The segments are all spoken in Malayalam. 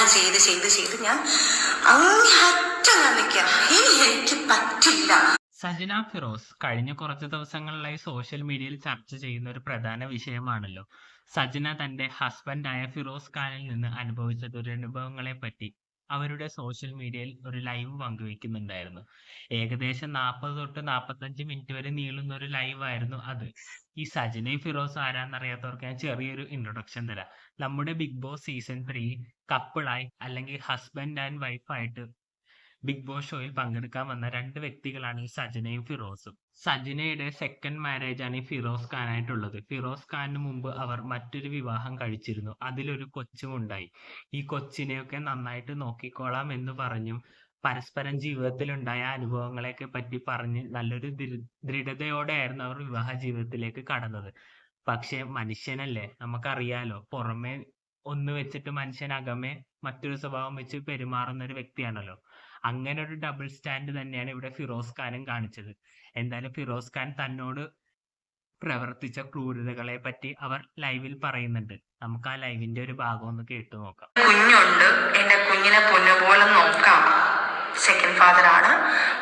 എല്ലാം ചെയ്ത് ഞാൻ അങ്ങേയറ്റം ഞാൻ നിൽക്കാം. ഇനി എനിക്ക് പറ്റില്ല. സജന ഫിറോസ് കഴിഞ്ഞ കുറച്ച് ദിവസങ്ങളിലായി സോഷ്യൽ മീഡിയയിൽ ചർച്ച ചെയ്യുന്ന ഒരു പ്രധാന വിഷയമാണല്ലോ. സജന തന്റെ ഹസ്ബൻഡായ ഫിറോസ് ഖാനിൽ നിന്ന് അനുഭവിച്ച ദുരനുഭവങ്ങളെ പറ്റി അവരുടെ സോഷ്യൽ മീഡിയയിൽ ഒരു ലൈവ് പങ്കുവെക്കുന്നുണ്ടായിരുന്നു. ഏകദേശം 40 തൊട്ട് 45 മിനിറ്റ് വരെ നീളുന്ന ഒരു ലൈവ് ആയിരുന്നു അത്. ഈ സജനയും ഫിറോസ് ആരാന്നറിയാത്തവർക്ക് ഞാൻ ചെറിയൊരു ഇൻട്രൊഡക്ഷൻ തരാം. നമ്മുടെ ബിഗ് ബോസ് സീസൺ 3 കപ്പിളായി അല്ലെങ്കിൽ ഹസ്ബൻഡ് ആൻഡ് വൈഫായിട്ട് ബിഗ് ബോസ് ഷോയിൽ പങ്കെടുക്കാൻ വന്ന രണ്ട് വ്യക്തികളാണ് ഈ സജനയും ഫിറോസും. സജനയുടെ സെക്കൻഡ് മാരേജ് ആണ് ഈ ഫിറോസ് ഖാനായിട്ടുള്ളത്. ഫിറോസ് ഖാനിന് മുമ്പ് അവർ മറ്റൊരു വിവാഹം കഴിച്ചിരുന്നു. അതിലൊരു കൊച്ചും ഉണ്ടായി. ഈ കൊച്ചിനെയൊക്കെ നന്നായിട്ട് നോക്കിക്കോളാം എന്ന് പറഞ്ഞും പരസ്പരം ജീവിതത്തിലുണ്ടായ അനുഭവങ്ങളെയൊക്കെ പറ്റി പറഞ്ഞ് നല്ലൊരു ദൃഢതയോടെയായിരുന്നു അവർ വിവാഹ ജീവിതത്തിലേക്ക് കടന്നത്. പക്ഷെ മനുഷ്യനല്ലേ, നമുക്കറിയാലോ, പുറമെ ഒന്ന് വെച്ചിട്ട് മനുഷ്യൻ അകമേ മറ്റൊരു സ്വഭാവം വെച്ച് പെരുമാറുന്ന ഒരു വ്യക്തിയാണല്ലോ. അങ്ങനെ ഒരു ഡബിൾ സ്റ്റാൻഡ് തന്നെയാണ് ഇവിടെ ഫിറോസ് ഖാനും കാണിച്ചത്. എന്തായാലും ഫിറോസ് ഖാൻ തന്നോട് പ്രവർത്തിച്ച ക്രൂരതകളെ പറ്റി അവർ ലൈവിൽ പറയുന്നുണ്ട്. നമുക്ക് ആ ലൈവിന്റെ ഒരു ഭാഗം ഒന്ന് കേട്ടു നോക്കാം. കുഞ്ഞുണ്ട്, എന്റെ കുഞ്ഞിനെ പൊന്നുപോലെ നോക്കാം, സെക്കൻഡ് ഫാദർ ആണ്,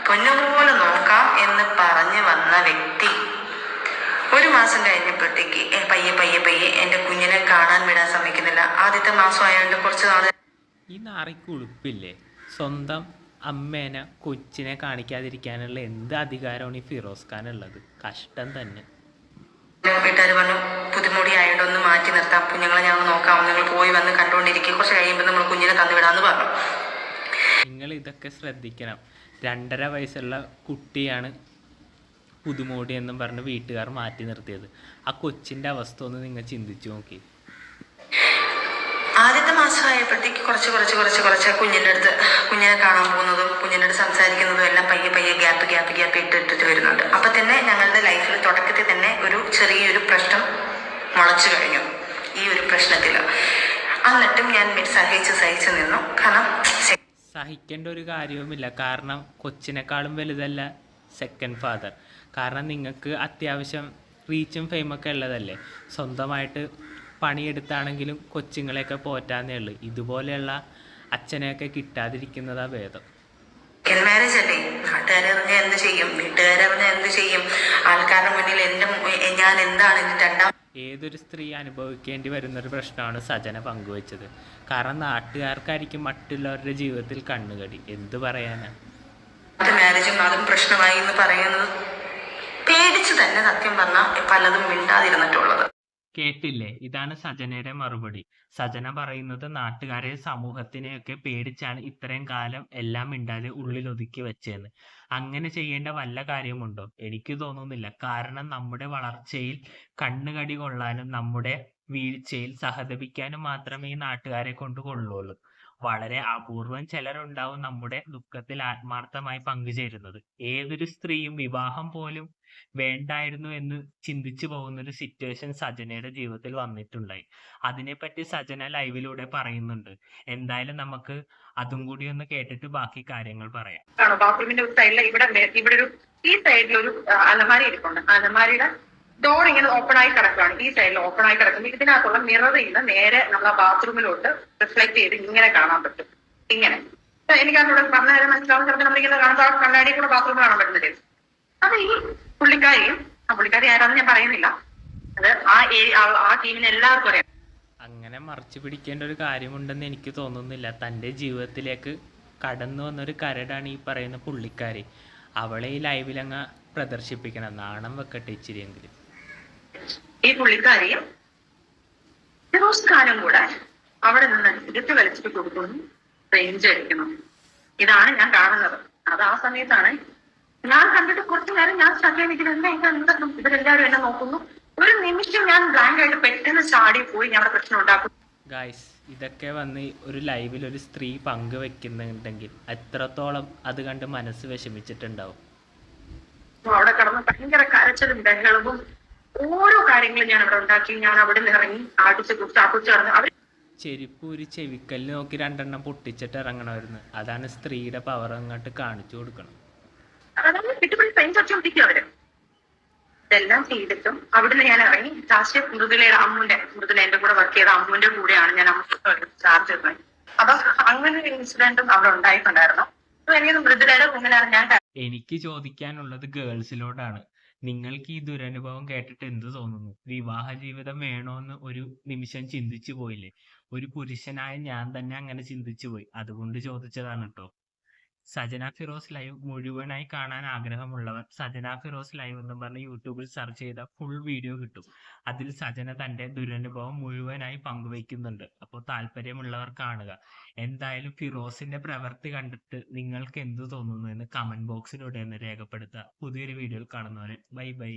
പൊന്നുപോലെ നോക്കാം എന്ന് പറഞ്ഞു വന്ന വ്യക്തി ഒരു മാസം കഴിഞ്ഞപ്പോഴത്തേക്ക് പയ്യെ എന്റെ കുഞ്ഞിനെ കാണാൻ വിടാൻ സമ്മതിക്കുന്നില്ല. ആദ്യത്തെ മാസം ആയതുകൊണ്ട് കുറച്ച് നാള് ഈ നാറിക്ക് ഉളുപ്പില്ലേ? സ്വന്തം അമ്മേനെ കൊച്ചിനെ കാണിക്കാതിരിക്കാനുള്ള എന്ത് അധികാരമാണ് ഈ ഫിറോസ് ഖാൻ ഉള്ളത്? കഷ്ടം തന്നെ. വീട്ടുകാർ പറഞ്ഞു പുതുമുടി ആയതുകൊണ്ട് ഒന്ന് മാറ്റി നിർത്താം, കുഞ്ഞുങ്ങളെ ഞങ്ങൾ നോക്കാം, നിങ്ങൾ പോയി വന്ന് കണ്ടുകൊണ്ടിരിക്കും, കുറച്ച് കഴിയുമ്പോൾ നമ്മൾ കുഞ്ഞിനെ തന്നുവിടാന്ന് പറഞ്ഞു. നിങ്ങൾ ഇതൊക്കെ ശ്രദ്ധിക്കണം. 2.5 വയസ്സുള്ള കുട്ടിയാണ് പുതുമോടി എന്നും പറഞ്ഞ് വീട്ടുകാർ മാറ്റി നിർത്തിയത്. ആ കൊച്ചിന്റെ അവസ്ഥ ഒന്ന് നിങ്ങൾ ചിന്തിച്ചു നോക്കി. ആദ്യത്തെ മാസം ആയപ്പോഴത്തേക്ക് കുറച്ച് കുഞ്ഞിനെ കാണാൻ പോകുന്നതും കുഞ്ഞിൻ്റെ അടുത്ത് സംസാരിക്കുന്നതും എല്ലാം പയ്യെ ഗ്യാപ്പ് ഇട്ടിട്ട് വരുന്നുണ്ട്. അപ്പൊ തന്നെ ഞങ്ങളുടെ ലൈഫിൽ തുടക്കത്തിൽ തന്നെ ഒരു ചെറിയൊരു പ്രശ്നം മുളച്ചു കഴിഞ്ഞു. ഈ ഒരു പ്രശ്നത്തിൽ എന്നിട്ടും ഞാൻ സഹിച്ചു നിന്നു. കാരണം സഹിക്കേണ്ട ഒരു കാര്യവുമില്ല. കാരണം കൊച്ചിനേക്കാളും വലുതല്ല സെക്കൻഡ് ഫാദർ. കാരണം നിങ്ങൾക്ക് അത്യാവശ്യം റീച്ചും ഫെയിമൊക്കെ ഉള്ളതല്ലേ. സ്വന്തമായിട്ട് പണിയെടുത്താണെങ്കിലും കൊച്ചുങ്ങളെയൊക്കെ പോറ്റാന്നേ ഉള്ളു. ഇതുപോലെയുള്ള അച്ഛനെയൊക്കെ കിട്ടാതിരിക്കുന്നതാ ഭേദം. മാരേജ് അല്ലേ, നാട്ടുകാരെ അറിഞ്ഞാൽ എന്ത് ചെയ്യും, വീട്ടുകാരെ അറിഞ്ഞാൽ എന്ത് ചെയ്യും, ആൾക്കാരുടെ മുന്നിൽ ഞാൻ എന്താണ് എന്റെ രണ്ടാം. ഏതൊരു സ്ത്രീ അനുഭവിക്കേണ്ടി വരുന്നൊരു പ്രശ്നമാണ് സജന പങ്കുവെച്ചത്. കാരണം നാട്ടുകാർക്കായിരിക്കും മറ്റുള്ളവരുടെ ജീവിതത്തിൽ കണ്ണുകടി. എന്ത് പറയാനാ? മാരേജും അതും പ്രശ്നമായി എന്ന് പറയുന്നത് പേടിച്ച് തന്നെ സത്യം പറഞ്ഞാൽ പലതും മിണ്ടാതിരുന്നിട്ടുള്ളത്. കേട്ടില്ലേ? ഇതാണ് സജനയുടെ മറുപടി. സജന പറയുന്നത് നാട്ടുകാരെ സമൂഹത്തിനെയൊക്കെ പേടിച്ചാണ് ഇത്രയും കാലം എല്ലാം മിണ്ടാതെ ഉള്ളിലൊതുക്കി വെച്ചതെന്ന്. അങ്ങനെ ചെയ്യേണ്ട വല്ല കാര്യമുണ്ടോ? എനിക്ക് തോന്നുന്നില്ല. കാരണം നമ്മുടെ വളർച്ചയിൽ കണ്ണുകടി കൊള്ളാനും നമ്മുടെ വീഴ്ചയിൽ സഹതപിക്കാനും മാത്രമേ ഈ നാട്ടുകാരെ കൊണ്ട് കൊള്ളുള്ളൂ. വളരെ അപൂർവം ചിലരുണ്ടാവും നമ്മുടെ ദുഃഖത്തിൽ ആത്മാർത്ഥമായി പങ്കുചേരുന്നത്. ഏതൊരു സ്ത്രീയും വിവാഹം പോലും വേണ്ടായിരുന്നു എന്ന് ചിന്തിച്ചു പോകുന്ന ഒരു സിറ്റുവേഷൻ സജനയുടെ ജീവിതത്തിൽ വന്നിട്ടുണ്ടായി. അതിനെപ്പറ്റി സജന ലൈവിലൂടെ പറയുന്നുണ്ട്. എന്തായാലും നമുക്ക് അതും കൂടി ഒന്ന് കേട്ടിട്ട് ബാക്കി കാര്യങ്ങൾ പറയാം. ബാത്റൂമിന്റെ ഒരു സൈഡിൽ ഇവിടെ ഒരു ഈ സൈഡിലൊരു അലമാരി ഇരിപ്പുണ്ട്. അലമാരിയുടെ ഡോർ ഇങ്ങനെ ഓപ്പൺ ആയി കിടക്കുകയാണ്. ഈ സൈഡിൽ ഓപ്പൺ ആയി കിടക്കുമ്പോൾ ഇതിനകത്തുള്ള മിററിൽ നിന്ന് നേരെ നമ്മൾ ബാത്റൂമിലോട്ട് റിഫ്ലക്ട് ചെയ്ത് ഇങ്ങനെ കാണാൻ പറ്റും. ഇങ്ങനെ എനിക്ക് അതിനോട് പറഞ്ഞ കാര്യം മനസ്സിലാവും. ചിലപ്പോൾ നമ്മളിങ്ങനെ കാണുമ്പോൾ കണ്ണാടി കൂടെ ബാത്റൂമിൽ കാണാൻ പറ്റുന്നില്ലേ? അത് ഈ പുള്ളിക്കാരി ആരാന്ന് ഞാൻ പറയുന്നില്ല. അത് ആ ടീമിന് എല്ലാവർക്കും അറിയാം. അങ്ങനെ മറച്ചു പിടിക്കേണ്ട ഒരു കാര്യമുണ്ടെന്ന് എനിക്ക് തോന്നുന്നില്ല. തൻ്റെ ജീവിതത്തിലേക്ക് കടന്നു വന്നൊരു കരടാണ് ഈ പറയുന്ന പുള്ളിക്കാരി. അവളെ ഈ ലൈവിലങ്ങ് പ്രദർശിപ്പിക്കണം. നാണം വെക്കട്ടെ ഇച്ചിരിയെങ്കിലും. ഈ പുള്ളിക്കാരിയും ഫിറോസ് ഖാനും കൂടെ അവിടെ നിന്ന് എടുത്ത് വലിച്ചിട്ട് കൊടുക്കുന്നു, റേഞ്ച് അടിക്കണം. ഇതാണ് ഞാൻ കാണുന്നത്. അത് ആ സമയത്താണ് ഞാൻ കണ്ടിട്ട് കുറച്ചു നേരം ഞാൻ ശ്രദ്ധിക്കുന്നത്. ഇവരെല്ലാവരും എന്നെ നോക്കുന്നു. ഒരു നിമിഷം ഞാൻ ബ്ലാങ്ക് ആയിട്ട് പെട്ടെന്ന് ചാടി പോയി ഞാൻ പ്രശ്നം ഉണ്ടാക്കും. ഗായ്സ്, ഇതൊക്കെ വന്ന് ഒരു ലൈവിൽ ഒരു സ്ത്രീ പങ്കുവെക്കുന്നുണ്ടെങ്കിൽ എത്രത്തോളം അത് കണ്ട് മനസ്സ് വിഷമിച്ചിട്ടുണ്ടാവും. അവിടെ കിടന്ന് ഭയങ്കര കരച്ചിലും ബഹളവും ഓരോ കാര്യങ്ങളും ഞാൻ അവിടെ ഉണ്ടാക്കി. ഞാൻ അവിടെ നിന്ന് ഇറങ്ങി ആട്ടിച്ച് കിടന്ന് അവർ ചെരുപ്പൂരി ചെവിക്കല്ല് നോക്കി 2 എണ്ണം പൊട്ടിച്ചിട്ട് ഇറങ്ങണമായിരുന്നു. അതാണ് സ്ത്രീയുടെ പവർ അങ്ങോട്ട് കാണിച്ചു കൊടുക്കണം. അതാണ് കിട്ടുപിടി പെഞ്ചൊണ്ടിരിക്കും അവര്. ഇതെല്ലാം ചെയ്തിട്ടും അവിടുന്ന് ഞാൻ ഇറങ്ങി ലാസ്റ്റ് മൃദുല എന്റെ കൂടെ വർക്ക് ചെയ്ത അമ്മുവിന്റെ കൂടെയാണ് ഞാൻ ചാർജ് ചെയ്തത്. അപ്പൊ അങ്ങനെ ഒരു ഇൻസിഡന്റും അവിടെ ഉണ്ടായിട്ടുണ്ടായിരുന്നു. അപ്പൊ എനിക്ക് മൃദുലയുടെ റൂമിലാണ് ഞാൻ എനിക്ക് ചോദിക്കാനുള്ളത് ഗേൾസിലോടാണ്. നിങ്ങൾക്ക് ഈ ദുരനുഭവം കേട്ടിട്ട് എന്ത് തോന്നുന്നു? വിവാഹ ജീവിതം വേണോന്ന് ഒരു നിമിഷം ചിന്തിച്ചു പോയില്ലേ? ഒരു പുരുഷനായ ഞാൻ തന്നെ അങ്ങനെ ചിന്തിച്ചു പോയി. അതുകൊണ്ട് ചോദിച്ചതാണ് ട്ടോ. സജന ഫിറോസ് ലൈവ് മുഴുവനായി കാണാൻ ആഗ്രഹമുള്ളവർ സജന ഫിറോസ് ലൈവ് എന്ന് പറഞ്ഞ് യൂട്യൂബിൽ സെർച്ച് ചെയ്താൽ ഫുൾ വീഡിയോ കിട്ടും. അതിൽ സജന തന്റെ ദുരനുഭവം മുഴുവനായി പങ്കുവയ്ക്കുന്നുണ്ട്. അപ്പോൾ താല്പര്യമുള്ളവർ കാണുക. എന്തായാലും ഫിറോസിന്റെ പ്രവൃത്തി കണ്ടിട്ട് നിങ്ങൾക്ക് എന്ത് തോന്നുന്നു എന്ന് കമന്റ് ബോക്സിലൂടെ ഒന്ന് രേഖപ്പെടുത്തുക. പുതിയൊരു വീഡിയോയിൽ കാണുന്നവരെ ബൈ ബൈ.